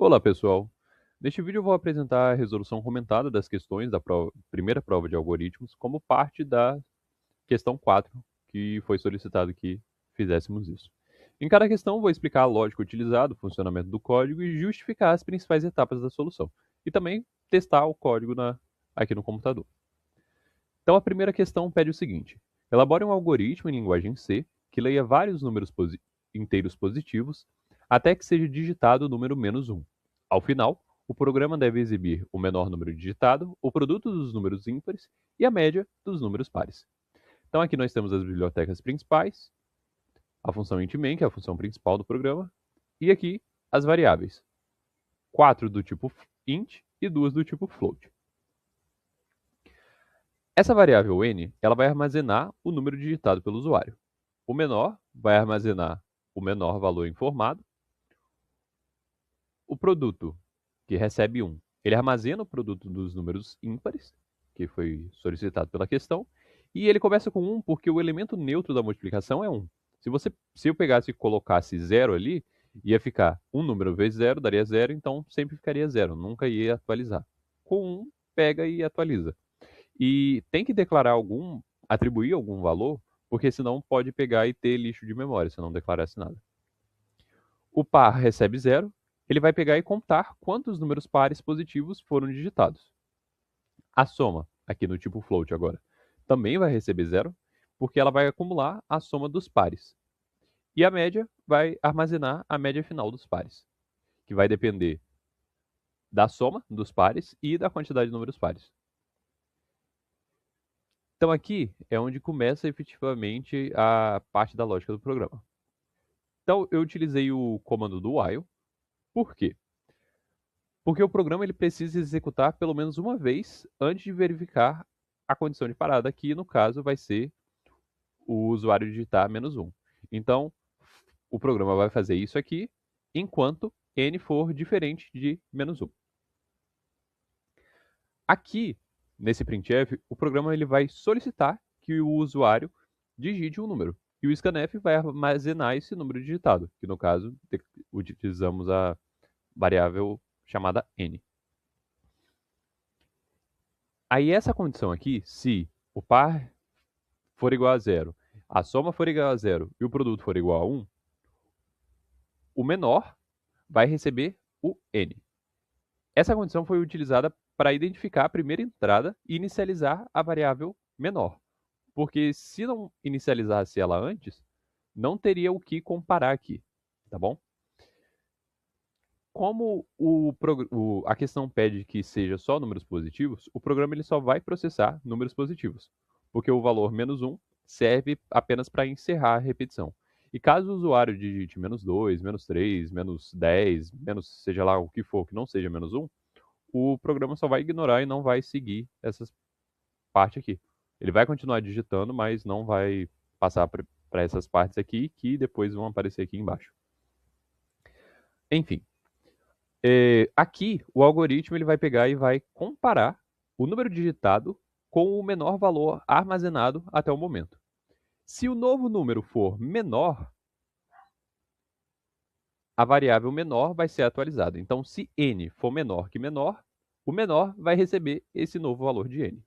Olá, pessoal. Neste vídeo eu vou apresentar a resolução comentada das questões da primeira prova de algoritmos como parte da questão 4, que foi solicitado que fizéssemos isso. Em cada questão, vou explicar a lógica utilizada, o funcionamento do código e justificar as principais etapas da solução. E também testar o código aqui no computador. Então, a primeira questão pede o seguinte: elabore um algoritmo em linguagem C que leia vários números inteiros positivos até que seja digitado o número -1. Ao final, o programa deve exibir o menor número digitado, o produto dos números ímpares e a média dos números pares. Então, aqui nós temos as bibliotecas principais, a função int_main, que é a função principal do programa, e aqui as variáveis: 4 do tipo int e 2 do tipo float. Essa variável n, ela vai armazenar o número digitado pelo usuário. O menor vai armazenar o menor valor informado. O produto, que recebe 1, ele armazena o produto dos números ímpares, que foi solicitado pela questão, e ele começa com 1 porque o elemento neutro da multiplicação é 1. Se eu pegasse e colocasse 0 ali, ia ficar 1 número vezes 0, daria 0, então sempre ficaria 0, nunca ia atualizar. Com 1, pega e atualiza. E tem que declarar atribuir algum valor, porque senão pode pegar e ter lixo de memória se não declarasse nada. O par recebe 0, ele vai pegar e contar quantos números pares positivos foram digitados. A soma, aqui no tipo float agora, também vai receber 0, porque ela vai acumular a soma dos pares. E a média vai armazenar a média final dos pares, que vai depender da soma dos pares e da quantidade de números pares. Então aqui é onde começa efetivamente a parte da lógica do programa. Então eu utilizei o comando do while. Por quê? Porque o programa ele precisa executar pelo menos uma vez antes de verificar a condição de parada, que no caso vai ser o usuário digitar -1. Então o programa vai fazer isso aqui enquanto n for diferente de -1. Aqui, nesse printf, o programa ele vai solicitar que o usuário digite um número. E o scanf vai armazenar esse número digitado, que no caso utilizamos a variável chamada n. Aí essa condição aqui, se o par for igual a 0, a soma for igual a 0 e o produto for igual a 1, o menor vai receber o n. Essa condição foi utilizada para identificar a primeira entrada e inicializar a variável menor. Porque se não inicializasse ela antes, não teria o que comparar aqui, tá bom? Como a questão pede que seja só números positivos, o programa ele só vai processar números positivos, porque o valor -1 serve apenas para encerrar a repetição. E caso o usuário digite -2, -3, -10, seja lá o que for, que não seja -1, o programa só vai ignorar e não vai seguir essa parte aqui. Ele vai continuar digitando, mas não vai passar para essas partes aqui, que depois vão aparecer aqui embaixo. Enfim, aqui o algoritmo ele vai pegar e vai comparar o número digitado com o menor valor armazenado até o momento. Se o novo número for menor, a variável menor vai ser atualizada. Então, se n for menor que menor, o menor vai receber esse novo valor de n.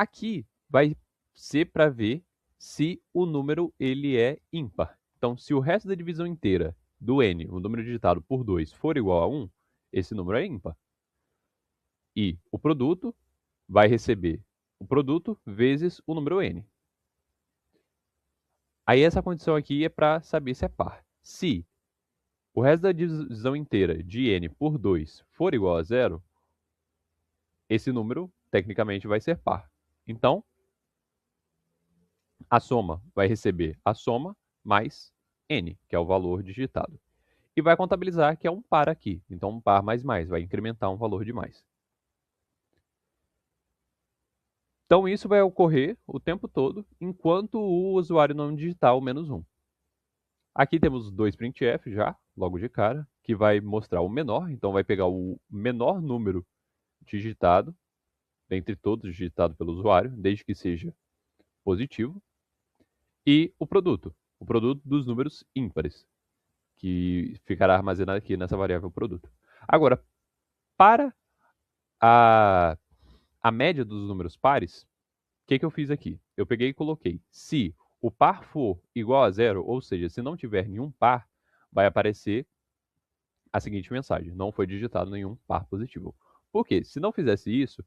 Aqui vai ser para ver se o número ele é ímpar. Então, se o resto da divisão inteira do n, o número digitado por 2, for igual a 1, esse número é ímpar. E o produto vai receber o produto vezes o número n. Aí essa condição aqui é para saber se é par. Se o resto da divisão inteira de n por 2 for igual a 0, esse número tecnicamente vai ser par. Então, a soma vai receber a soma mais n, que é o valor digitado. E vai contabilizar que é um par aqui. Então, um par mais mais, vai incrementar um valor de mais. Então, isso vai ocorrer o tempo todo, enquanto o usuário não digitar o -1. Aqui temos dois printf já, logo de cara, que vai mostrar o menor. Então, vai pegar o menor número digitado, dentre todos digitado pelo usuário, desde que seja positivo. E o produto dos números ímpares, que ficará armazenado aqui nessa variável produto. Agora, para a média dos números pares, o que eu fiz aqui? Eu peguei e coloquei, se o par for igual a zero, ou seja, se não tiver nenhum par, vai aparecer a seguinte mensagem: não foi digitado nenhum par positivo. Por quê? Se não fizesse isso,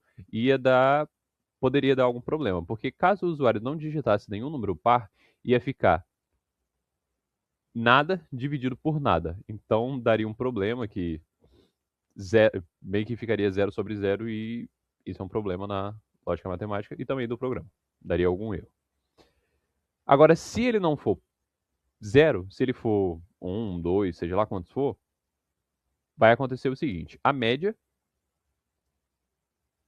poderia dar algum problema, porque caso o usuário não digitasse nenhum número par, ia ficar nada dividido por nada. Então daria um problema que meio que ficaria 0/0 e isso é um problema na lógica matemática e também do programa. Daria algum erro. Agora, se ele não for 0, se ele for 1, 2, seja lá quantos for, vai acontecer o seguinte: a média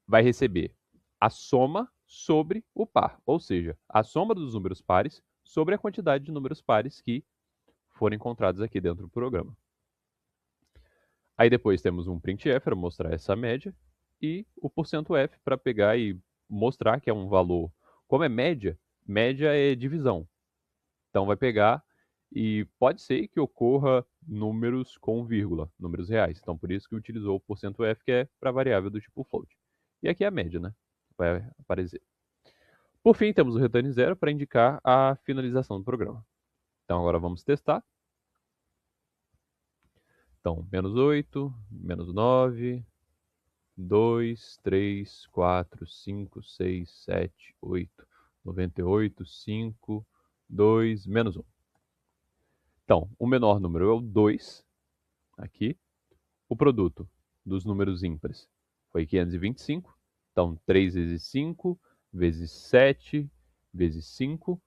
vai receber a soma sobre o par, ou seja, a soma dos números pares sobre a quantidade de números pares que foram encontrados aqui dentro do programa. Aí depois temos um printf para mostrar essa média e o %f para pegar e mostrar que é um valor. Como é média, média é divisão. Então vai pegar e pode ser que ocorra números com vírgula, números reais. Então por isso que utilizou o %f, que é para variável do tipo float. E aqui é a média, né? Vai aparecer. Por fim, temos o return 0 para indicar a finalização do programa. Então agora vamos testar. Então, -8, -9, 2, 3, 4, 5, 6, 7, 8, 98, 5, 2, -1. Então, o menor número é o 2, aqui. O produto dos números ímpares foi 525. Então, 3 vezes 5, vezes 7, vezes 5.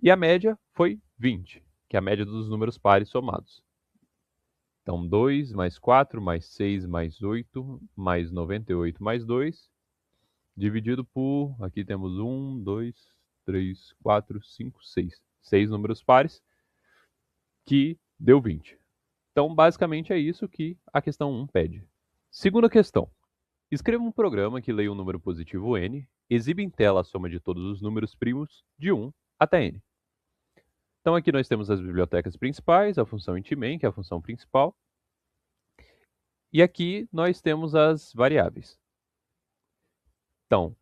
E a média foi 20, que é a média dos números pares somados. Então, 2 mais 4 mais 6 mais 8 mais 98 mais 2, dividido por, aqui temos 1, 2, 3, 4, 5, 6. 6 números pares, que deu 20. Então, basicamente é isso que a questão 1 pede. Segunda questão. Escreva um programa que leia um número positivo n, exibe em tela a soma de todos os números primos de 1 até n. Então, aqui nós temos as bibliotecas principais, a função intMain, que é a função principal. E aqui nós temos as variáveis. Então,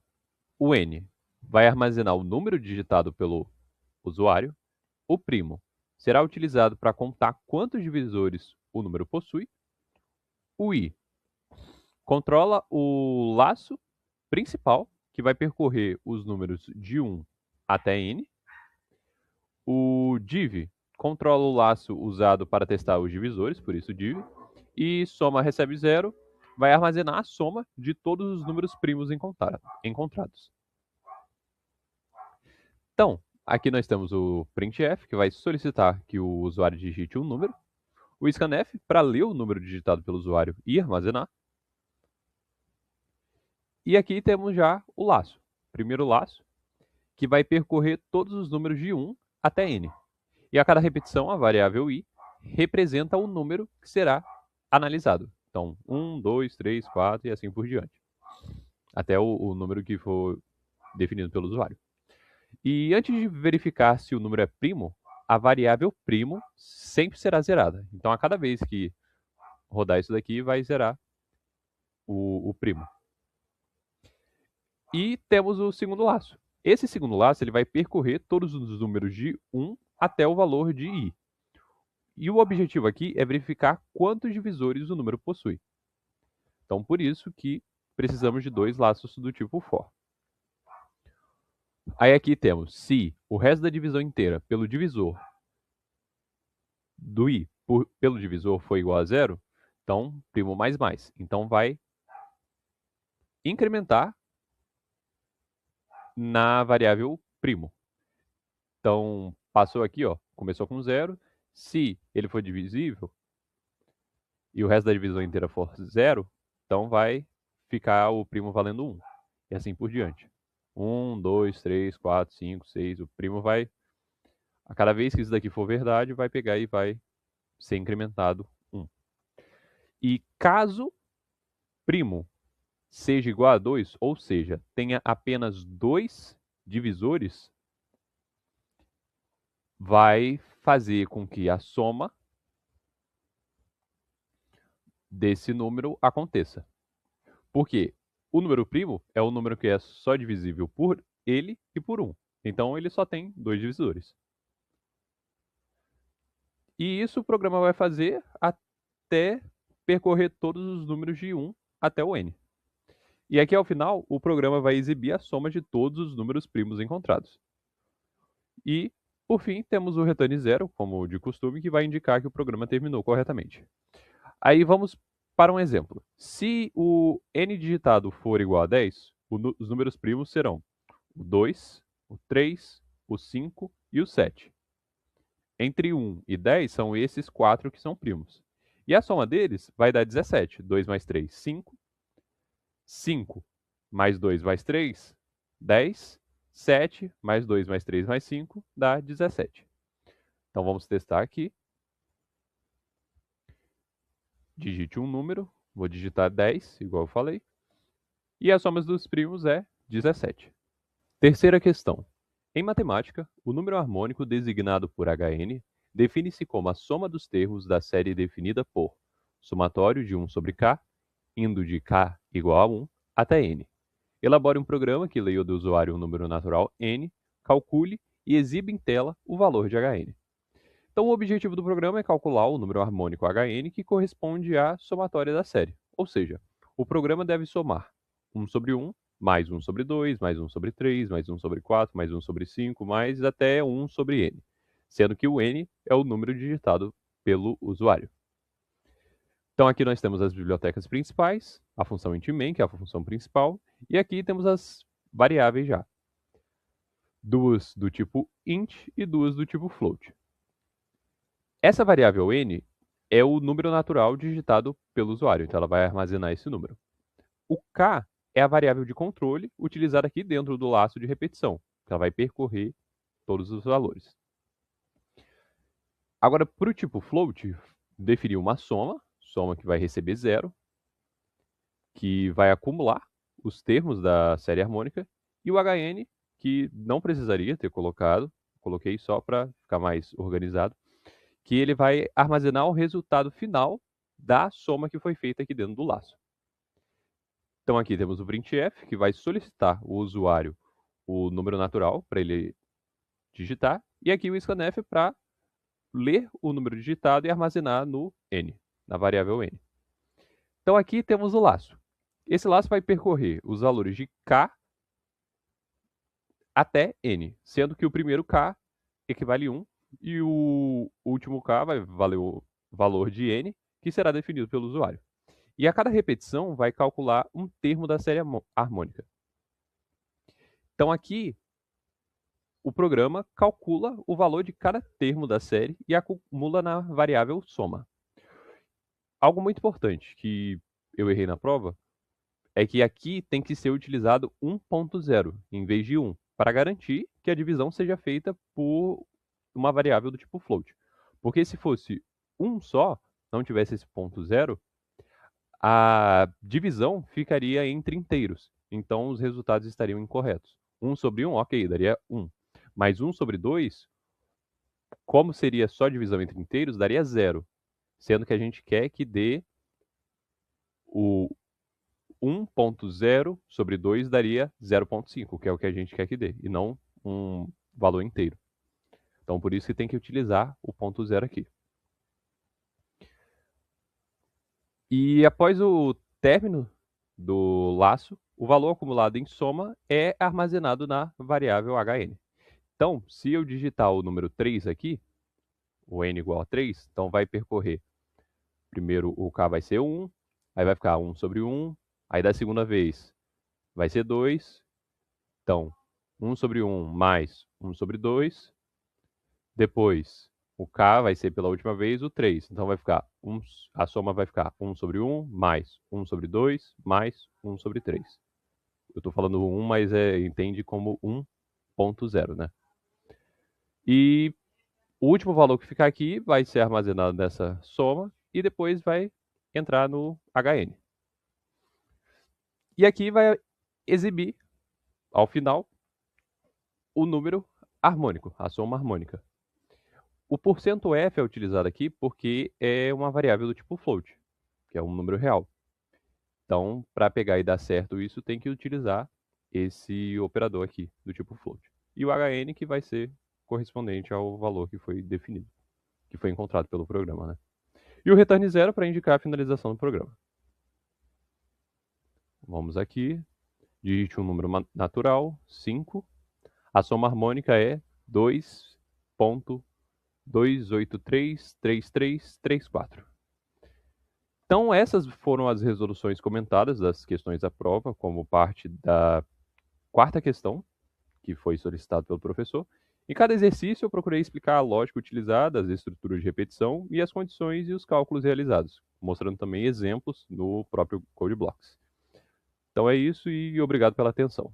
o n vai armazenar o número digitado pelo usuário. O primo será utilizado para contar quantos divisores o número possui. O i controla o laço principal, que vai percorrer os números de 1 até n. O div controla o laço usado para testar os divisores, por isso div. E soma recebe 0, vai armazenar a soma de todos os números primos encontrados. Então, aqui nós temos o printf, que vai solicitar que o usuário digite um número. O scanf, para ler o número digitado pelo usuário e armazenar. E aqui temos já o laço. Primeiro laço, que vai percorrer todos os números de 1 até n. E a cada repetição, a variável i representa o número que será analisado. Então, 1, 2, 3, 4 e assim por diante. Até o número que for definido pelo usuário. E antes de verificar se o número é primo, a variável primo sempre será zerada. Então, a cada vez que rodar isso daqui, vai zerar o primo. E temos o segundo laço. Esse segundo laço ele vai percorrer todos os números de 1 até o valor de i. E o objetivo aqui é verificar quantos divisores o número possui. Então, por isso que precisamos de dois laços do tipo for. Aí aqui temos, se o resto da divisão inteira pelo divisor do i pelo divisor for igual a 0, então primo mais mais. Então vai incrementar na variável primo. Então, passou aqui, ó, começou com 0. Se ele for divisível e o resto da divisão inteira for 0, então vai ficar o primo valendo 1. E assim por diante. 1, 2, 3, 4, 5, 6. O primo vai, a cada vez que isso daqui for verdade, vai pegar e vai ser incrementado 1. E caso primo seja igual a 2, ou seja, tenha apenas 2 divisores, vai fazer com que a soma desse número aconteça. Porque o número primo é o número que é só divisível por ele e por 1. Então ele só tem 2 divisores. E isso o programa vai fazer até percorrer todos os números de 1 até o n. E aqui ao final, o programa vai exibir a soma de todos os números primos encontrados. E, por fim, temos o return 0, como de costume, que vai indicar que o programa terminou corretamente. Aí vamos para um exemplo. Se o n digitado for igual a 10, os números primos serão o 2, o 3, o 5 e o 7. Entre 1 e 10 são esses 4 que são primos. E a soma deles vai dar 17. 2 mais 3, 5. 5 mais 2 mais 3, 10. 7 mais 2 mais 3 mais 5 dá 17. Então vamos testar aqui. Digite um número, vou digitar 10, igual eu falei. E a soma dos primos é 17. Terceira questão. Em matemática, o número harmônico designado por Hn define-se como a soma dos termos da série definida por somatório de 1 sobre k, indo de k igual a 1 até n. Elabore um programa que leia do usuário um número natural n, calcule e exiba em tela o valor de Hn. Então, o objetivo do programa é calcular o número harmônico Hn que corresponde à somatória da série. Ou seja, o programa deve somar 1 sobre 1, mais 1 sobre 2, mais 1 sobre 3, mais 1 sobre 4, mais 1 sobre 5, mais até 1 sobre n, sendo que o n é o número digitado pelo usuário. Então, aqui nós temos as bibliotecas principais, a função int_main, que é a função principal, e aqui temos as variáveis já. Duas do tipo int e duas do tipo float. Essa variável n é o número natural digitado pelo usuário, então ela vai armazenar esse número. O k é a variável de controle utilizada aqui dentro do laço de repetição, que ela vai percorrer todos os valores. Agora, para o tipo float, definir uma soma que vai receber 0, que vai acumular os termos da série harmônica, e o Hn, que não precisaria ter colocado, coloquei só para ficar mais organizado, que ele vai armazenar o resultado final da soma que foi feita aqui dentro do laço. Então aqui temos o printf, que vai solicitar o usuário o número natural para ele digitar, e aqui o scanf para ler o número digitado e armazenar no n, na variável n. Então aqui temos o laço. Esse laço vai percorrer os valores de k até n, sendo que o primeiro k equivale a 1 e o último k vai valer o valor de n, que será definido pelo usuário. E a cada repetição vai calcular um termo da série harmônica. Então aqui, o programa calcula o valor de cada termo da série e acumula na variável soma. Algo muito importante que eu errei na prova é que aqui tem que ser utilizado 1.0 em vez de 1, para garantir que a divisão seja feita por uma variável do tipo float. Porque se fosse 1 só, não tivesse esse ponto 0, a divisão ficaria entre inteiros. Então os resultados estariam incorretos. 1 sobre 1, ok, daria 1. Mas 1 sobre 2, como seria só divisão entre inteiros, daria 0. Sendo que a gente quer que dê o 1.0 sobre 2 daria 0.5, que é o que a gente quer que dê, e não um valor inteiro. Então, por isso que tem que utilizar o ponto 0 aqui. E após o término do laço, o valor acumulado em soma é armazenado na variável Hn. Então, se eu digitar o número 3 aqui, o n igual a 3, então vai percorrer. Primeiro o k vai ser 1, aí vai ficar 1 sobre 1, aí da segunda vez vai ser 2, então 1 sobre 1 mais 1 sobre 2, depois o k vai ser pela última vez o 3, então vai ficar a soma vai ficar 1 sobre 1 mais 1 sobre 2 mais 1 sobre 3. Eu estou falando 1, mas entende como 1.0, né? E o último valor que ficar aqui vai ser armazenado nessa soma e depois vai entrar no Hn. E aqui vai exibir, ao final, o número harmônico, a soma harmônica. O %f é utilizado aqui porque é uma variável do tipo float, que é um número real. Então, para pegar e dar certo isso, tem que utilizar esse operador aqui, do tipo float. E o HN que vai ser correspondente ao valor que foi definido, que foi encontrado pelo programa, né? E o return 0 para indicar a finalização do programa. Vamos aqui, digite um número natural, 5. A soma harmônica é 2.2833334. Então, essas foram as resoluções comentadas das questões da prova, como parte da quarta questão, que foi solicitado pelo professor. Em cada exercício, eu procurei explicar a lógica utilizada, as estruturas de repetição e as condições e os cálculos realizados, mostrando também exemplos no próprio Code Blocks. Então é isso e obrigado pela atenção.